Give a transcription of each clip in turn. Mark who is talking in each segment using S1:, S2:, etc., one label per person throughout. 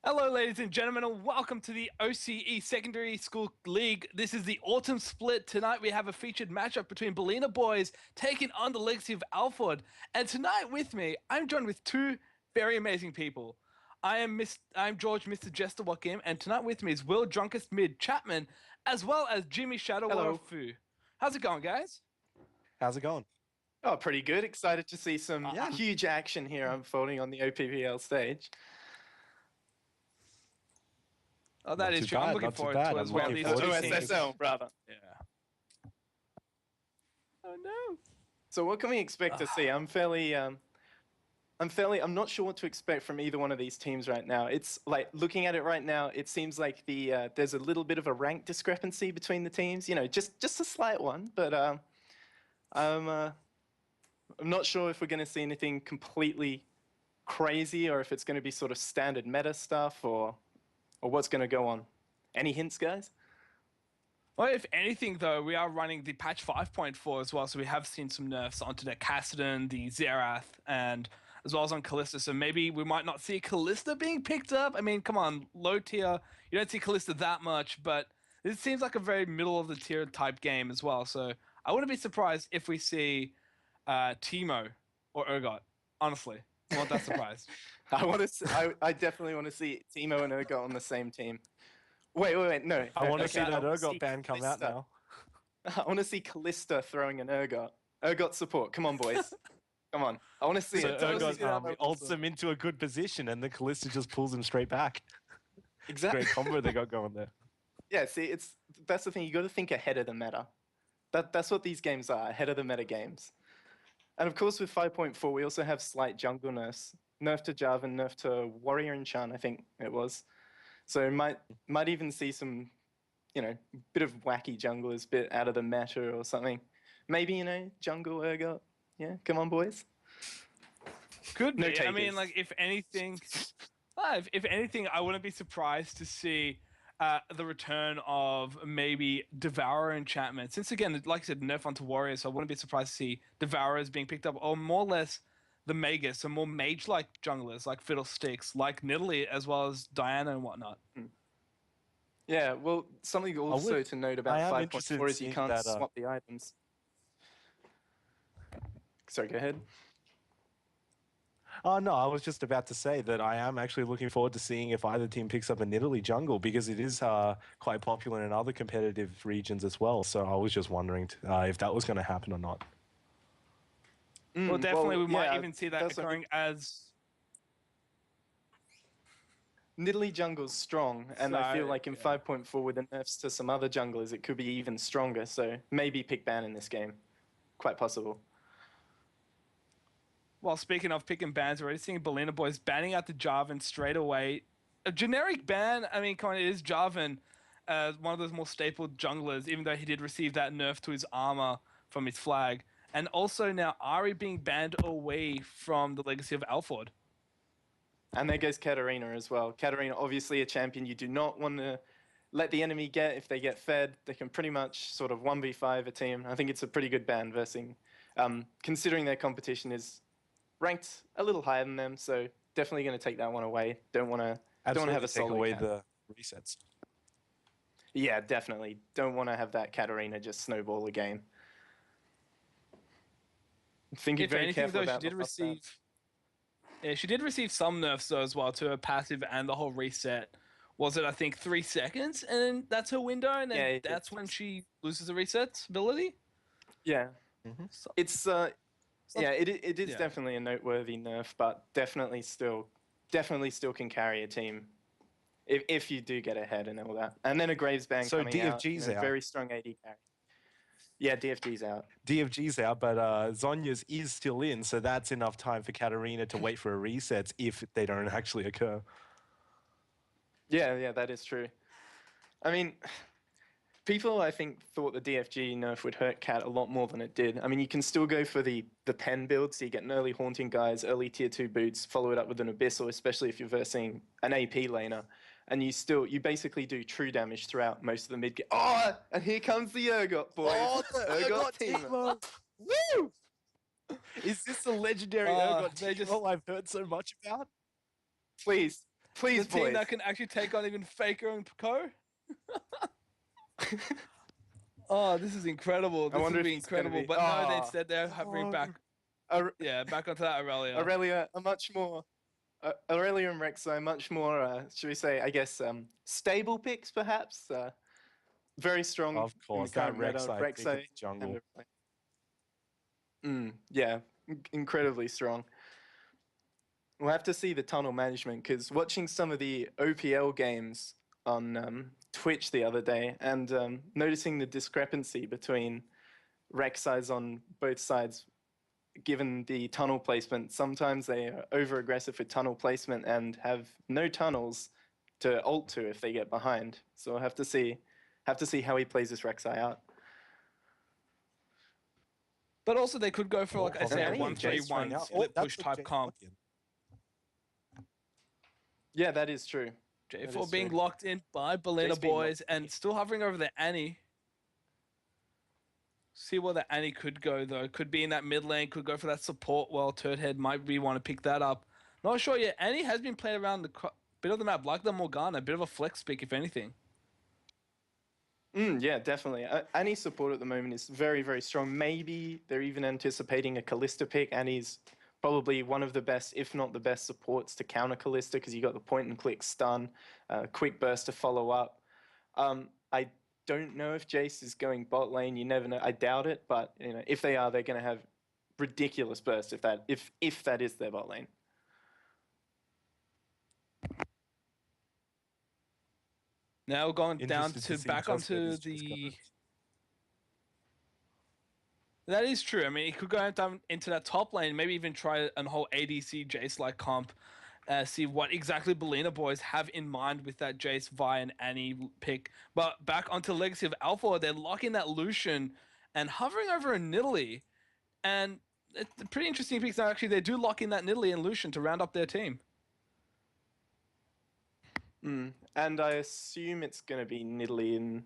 S1: Hello, ladies and gentlemen, and welcome to the OCE Secondary School League. This is the autumn split. Tonight we have a featured matchup between Ballina boys taking on the Legacy of Alford. And tonight with me, I'm joined with two very amazing people. I'm George, Mr. Jester Wakim, and tonight with me is Will Drunkest Mid Chapman, as well as Jimmy Shadow Warrior
S2: Hello.
S1: Fu. How's it going, guys?
S3: How's it going?
S2: Oh, pretty good. Excited to see some
S1: Yeah.
S2: huge action here unfolding on the OPPL stage.
S1: Oh, that
S3: Not
S1: is
S3: too
S1: true. I'm
S3: bad,
S1: looking
S3: not too
S1: forward
S3: bad.
S1: to it
S3: I'm
S1: as well.
S3: looking
S1: These
S3: forward
S1: two
S3: to
S1: teams.
S2: OSSL, brother.
S1: Yeah. Oh no.
S2: So what can we expect to see? I'm not sure what to expect from either one of these teams right now. It's like looking at it right now, it seems like there's a little bit of a rank discrepancy between the teams. You know, just a slight one, but I'm not sure if we're going to see anything completely crazy or if it's going to be sort of standard meta stuff or what's going to go on. Any hints, guys?
S1: Well, if anything, though, we are running the patch 5.4 as well, so we have seen some nerfs onto the Cassidon, the Xerath, and as well as on Callista. So maybe we might not see Callista being picked up. I mean, come on, low tier, you don't see Callista that much, but this seems like a very middle of the tier type game as well. So I wouldn't be surprised if we see Teemo or Urgot. Honestly, I'm not that surprised.
S2: I definitely want to see Timo and Urgot on the same team. Wait. No.
S3: I want to
S2: Okay,
S3: see that
S2: I wanna
S3: Urgot
S2: see
S3: ban come out
S2: Callista.
S3: now.
S2: I want to see Callista throwing an Urgot. Urgot support. Come on, boys. Come on. I want to see
S3: So
S2: it. Tell us who's
S3: Urgot
S2: gonna-
S3: ults him into a good position, and the Callista just pulls him straight back.
S2: Exactly.
S3: Great combo they got going there.
S2: Yeah. See, that's the thing. You got to think ahead of the meta. That's what these games are. Ahead of the meta games. And of course, with 5.4, we also have slight jungle nerfs. Nerf to Jarvan, nerf to Warrior and Chan, I think it was. So might even see some, bit of wacky junglers, bit out of the meta or something. Maybe, jungle Urgot. Yeah, come on, boys.
S1: Could
S2: No
S1: be. I mean,
S2: takers.
S1: like, if anything, if anything, I wouldn't be surprised to see the return of maybe Devourer enchantment. Since again, like I said, nerf onto warriors, so I wouldn't be surprised to see Devourers being picked up, or more or less the Magus, so more mage-like junglers like Fiddlesticks, like Nidalee, as well as Diana and whatnot.
S2: Yeah, well, something also to note about
S3: I am interested
S2: 5.4
S3: in
S2: is you
S3: seeing
S2: can't
S3: that,
S2: swap the items. Sorry, go ahead.
S3: Oh, no, I was just about to say that I am actually looking forward to seeing if either team picks up a Nidalee jungle, because it is quite popular in other competitive regions as well. So I was just wondering if that was going to happen or not.
S1: Well, definitely, we might
S2: yeah,
S1: even see that
S2: that's what I
S1: occurring
S2: mean.
S1: as.
S2: Nidalee jungle's strong, and I feel like in 5.4 with the nerfs to some other junglers, it could be even stronger. So maybe pick ban in this game. Quite possible.
S1: Well, speaking of picking bans, we're already seeing Ballina boys banning out the Jarvan straight away. A generic ban, I mean, come on, it is Jarvan, one of those more staple junglers, even though he did receive that nerf to his armor from his flag. And also now Ari being banned away from the Legacy of Alford.
S2: And there goes Katarina as well. Katarina, obviously a champion you do not want to let the enemy get. If they get fed, they can pretty much sort of 1v5 a team. I think it's a pretty good ban versing, considering their competition is ranked a little higher than them. So definitely going to take that one away. Don't want to have a
S3: take
S2: solo
S3: away
S2: cat.
S3: the resets.
S2: Yeah, definitely. Don't want to have that Katarina just snowball the game. Thinking
S1: If
S2: very
S1: anything,
S2: careful
S1: though,
S2: about
S1: she did
S2: the
S1: receive. Yeah, she did receive some nerfs though as well to her passive and the whole reset. Was it, I think, 3 seconds, and that's her window, and then that's when she loses the reset ability.
S2: Yeah,
S1: So,
S2: it's yeah, it is
S1: yeah.
S2: definitely a noteworthy nerf, but definitely still can carry a team if you do get ahead and all that. And then a Graves ban
S3: So
S2: coming out,
S3: DFG's out.
S2: very strong AD carry. Yeah, DFG's out.
S3: DFG's out, but Zonya's is still in, so that's enough time for Katarina to wait for a reset if they don't actually occur.
S2: Yeah, that is true. I mean, people, I think, thought the DFG nerf would hurt Cat a lot more than it did. I mean, you can still go for the pen build, so you get an early Haunting guys, early tier 2 boots, follow it up with an Abyssal, especially if you're versing an AP laner. And you basically do true damage throughout most of the mid game. Oh, and here comes the Urgot, boys.
S3: Oh, the Urgot
S2: team.
S3: Woo! Is this the legendary Urgot
S1: they
S3: team
S1: just-
S3: I've heard so much about?
S2: Please, Please,
S1: the team
S2: boys.
S1: that can actually take on even Faker and Co. Oh, this is incredible. This
S2: wonder
S1: would
S2: if
S1: be
S2: he's gonna
S1: incredible.
S2: be-
S1: But no,
S2: Ah.
S1: instead they're having back,
S2: Aur-
S1: back onto that Aurelia.
S2: Aurelia, a much more. Aurelia and Rek'Sai, much more, should we say, I guess, stable picks, perhaps. Very strong
S3: Of
S2: in the
S3: course, that
S2: current meta.
S3: Rek'Sai pick in
S2: Rek'Sai
S3: the jungle.
S2: and yeah, incredibly strong. We'll have to see the tunnel management because watching some of the OPL games on Twitch the other day and noticing the discrepancy between Rek'Sai's on both sides, given the tunnel placement, sometimes they are over aggressive with tunnel placement and have no tunnels to ult to if they get behind. So we'll have to see how he plays this Rek'Sai out.
S1: But also they could go for, like I
S3: Oh,
S1: say, a
S2: Annie and Jace
S1: 1-3-1
S3: out.
S1: split
S3: That's
S1: push
S3: a
S1: type
S3: Jace
S1: comp.
S3: lock-in.
S2: Yeah, that is true. That
S1: J4
S2: is
S1: being
S2: true.
S1: locked in by Belina
S2: Jace being
S1: boys
S2: locked in.
S1: and still hovering over the Annie. See where the Annie could go though. Could be in that mid lane. Could go for that support. Well, Turd might be want to pick that up. Not sure yet. Annie has been playing around the bit of the map like the Morgana. A bit of a flex pick if anything.
S2: Yeah, definitely. Annie's support at the moment is very, very strong. Maybe they're even anticipating a Kalista pick. Annie's probably one of the best, if not the best, supports to counter Kalista because you got the point and click stun, quick burst to follow up. I don't know if Jace is going bot lane. You never know. I doubt it, but if they are, they're going to have ridiculous burst if that is their bot lane.
S1: Now going down
S3: Interested
S1: to
S3: see
S1: back
S3: just where
S1: onto
S3: this just
S1: the.
S3: goes.
S1: That is true. I mean, he could go down into that top lane, maybe even try a whole ADC Jace like comp. See what exactly Belina boys have in mind with that Jace, Vi, and Annie pick. But back onto Legacy of Alpha, they're locking that Lucian and hovering over a Nidalee. And it's a pretty interesting pick. Now, actually, they do lock in that Nidalee and Lucian to round up their team.
S2: And I assume it's going to be Nidalee in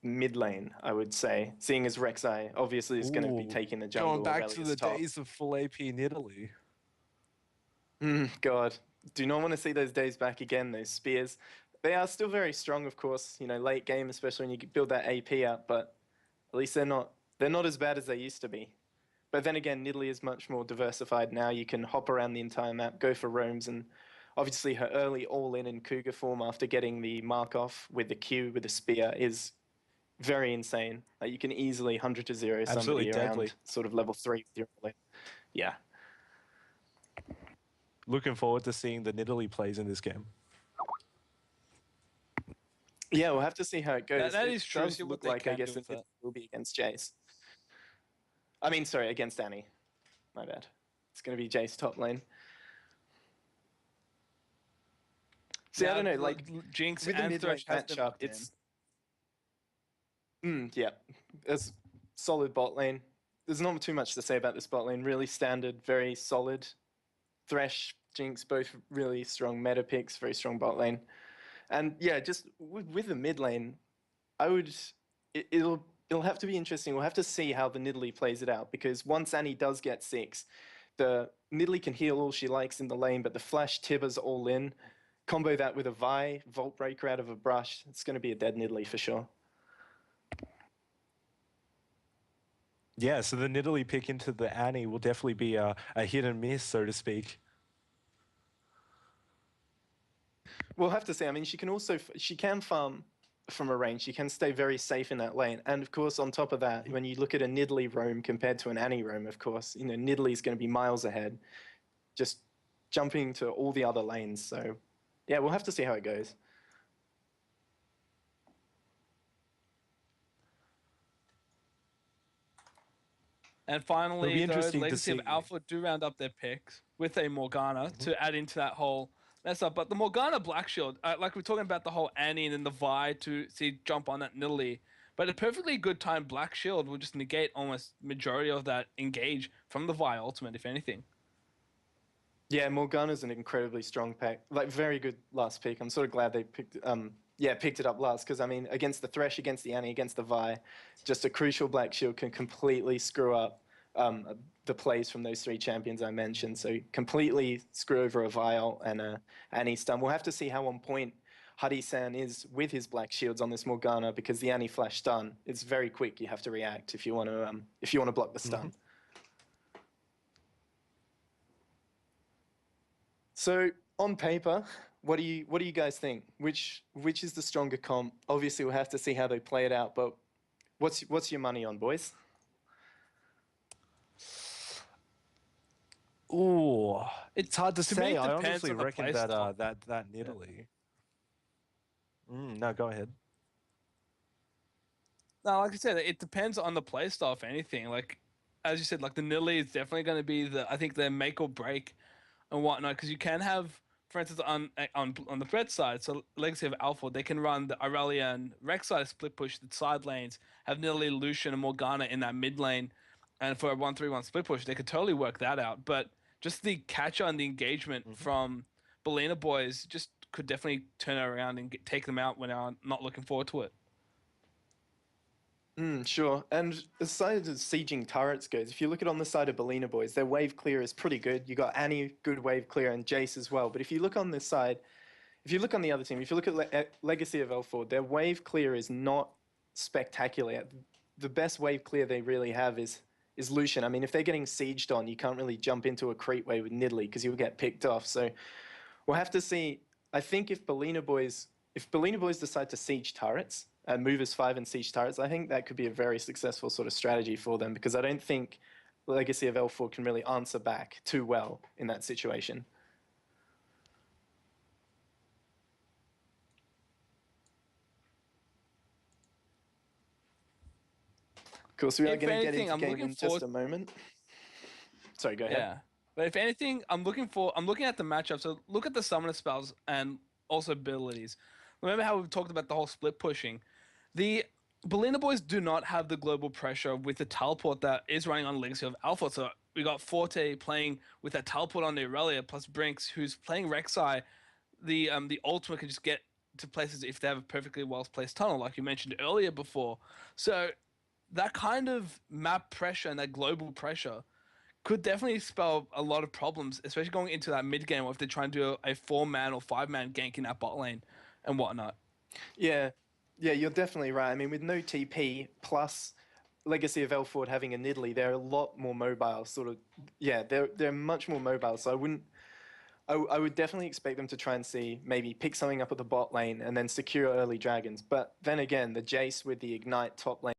S2: mid lane, I would say, seeing as Rek'Sai obviously is going to be
S3: Ooh,
S2: taking the jungle.
S3: Going back to
S2: Aurelia's
S3: the
S2: top.
S3: days of full AP in Italy.
S2: God, do not want to see those days back again. Those spears, they are still very strong, of course. Late game, especially when you build that AP up. But at least they're not as bad as they used to be. But then again, Nidalee is much more diversified now. You can hop around the entire map, go for roams, and obviously her early all-in and Cougar form after getting the mark off with the Q with the spear is very insane. Like you can easily 100 to 0
S3: Absolutely
S2: somebody
S3: deadly.
S2: around sort of level 3 with your all-in. Yeah.
S3: Looking forward to seeing the Nidalee plays in this game.
S2: Yeah, we'll have to see how it goes.
S1: That
S2: It
S1: is true.
S2: does
S1: See what
S2: look
S1: they
S2: like, I
S1: can
S2: guess,
S1: do
S2: it
S1: with that.
S2: will be against Jace. I mean, sorry, against Annie. My bad. It's going to be Jace top lane. See, I don't know, like,
S1: Jinx
S2: with the
S1: and
S2: mid lane
S1: Thresh has been
S2: matchup,
S1: locked in.
S2: it's... yeah, it's solid bot lane. There's not too much to say about this bot lane. Really standard, very solid. Thresh, Jinx, both really strong meta picks, very strong bot lane. And yeah, just with the mid lane, it'll have to be interesting. We'll have to see how the Nidalee plays it out because once Annie does get 6, the Nidalee can heal all she likes in the lane, but the flash Tibber's all in. Combo that with a Vi, Vault Breaker out of a brush. It's going to be a dead Nidalee for sure.
S3: Yeah, so the Nidalee pick into the Annie will definitely be a hit and miss, so to speak.
S2: We'll have to see. I mean, she can farm from a range. She can stay very safe in that lane. And of course, on top of that, when you look at a Nidalee roam compared to an Annie roam, of course, Nidalee's going to be miles ahead, just jumping to all the other lanes. So yeah, we'll have to see how it goes.
S1: And finally,
S3: be
S1: though,
S3: interesting to
S1: Legacy of
S3: see.
S1: Alpha do round up their picks with a Morgana to add into that whole mess up. But the Morgana Black Shield, like we're talking about the whole Annie and then the Vi to see jump on that Nidalee. But a perfectly good time Black Shield will just negate almost majority of that engage from the Vi ultimate, if anything.
S2: Yeah, Morgana's an incredibly strong pack. Like, very good last pick. I'm sort of glad they picked it up last because, I mean, against the Thresh, against the Annie, against the Vi, just a crucial Black Shield can completely screw up the plays from those 3 champions I mentioned. So completely screw over a Vile and a Annie stun. We'll have to see how on point Huddy-san is with his black shields on this Morgana, because the Annie flash stun is very quick. You have to react if you want to block the stun. So on paper, what do you guys think? Which is the stronger comp? Obviously, we'll have to see how they play it out. But what's your money on, boys?
S3: Ooh, it's hard to
S1: me,
S3: say.
S1: it
S3: I
S1: depends
S3: honestly
S1: on the
S3: reckon
S1: play
S3: that
S1: style.
S3: that Nidalee. No, go ahead.
S1: No, like I said, it depends on the play style. If anything, like as you said, like the Nidalee is definitely going to be I think the make or break and whatnot, because you can have, for instance, on the threat side, so Legacy of Alpha, they can run the Aurelia and Rek'Sai split push the side lanes, have Nidalee, Lucian, and Morgana in that mid lane, and for a 1-3-1 split push, they could totally work that out. But just the catcher and the engagement from Belina boys just could definitely turn it around and take them out when they're not looking forward to it.
S2: Sure. And as side of sieging turrets goes, if you look at on the side of Belina boys, their wave clear is pretty good. You got Annie, good wave clear, and Jace as well. But if you look on this side, if you look on the other team, if you look at Legacy of L4, their wave clear is not spectacular. The best wave clear they really have is Lucian. I mean, if they're getting sieged on, you can't really jump into a creep wave with Nidalee because you'll get picked off. So we'll have to see. I think if Belina boys decide to siege turrets and move as 5 and siege turrets, I think that could be a very successful sort of strategy for them, because I don't think Legacy of L4 can really answer back too well in that situation. Of course, we are going to get into game in just a moment. Sorry, go ahead.
S1: Yeah. But if anything, I'm looking at the matchup. So look at the summoner spells and also abilities. Remember how we've talked about the whole split pushing? The Belina boys do not have the global pressure with the teleport that is running on Legacy of Alpha. So we got Forte playing with that teleport on the Aurelia, plus Brinks, who's playing Rek'Sai. The ultimate can just get to places if they have a perfectly well placed tunnel, like you mentioned earlier before. So that kind of map pressure and that global pressure could definitely spell a lot of problems, especially going into that mid game, or if they're trying to do a 4-man or 5-man gank in that bot lane and whatnot.
S2: Yeah, you're definitely right. I mean, with no TP plus Legacy of L4 having a Nidalee, they're a lot more mobile. They're much more mobile. So I would definitely expect them to try and maybe pick something up at the bot lane and then secure early dragons. But then again, the Jace with the Ignite top lane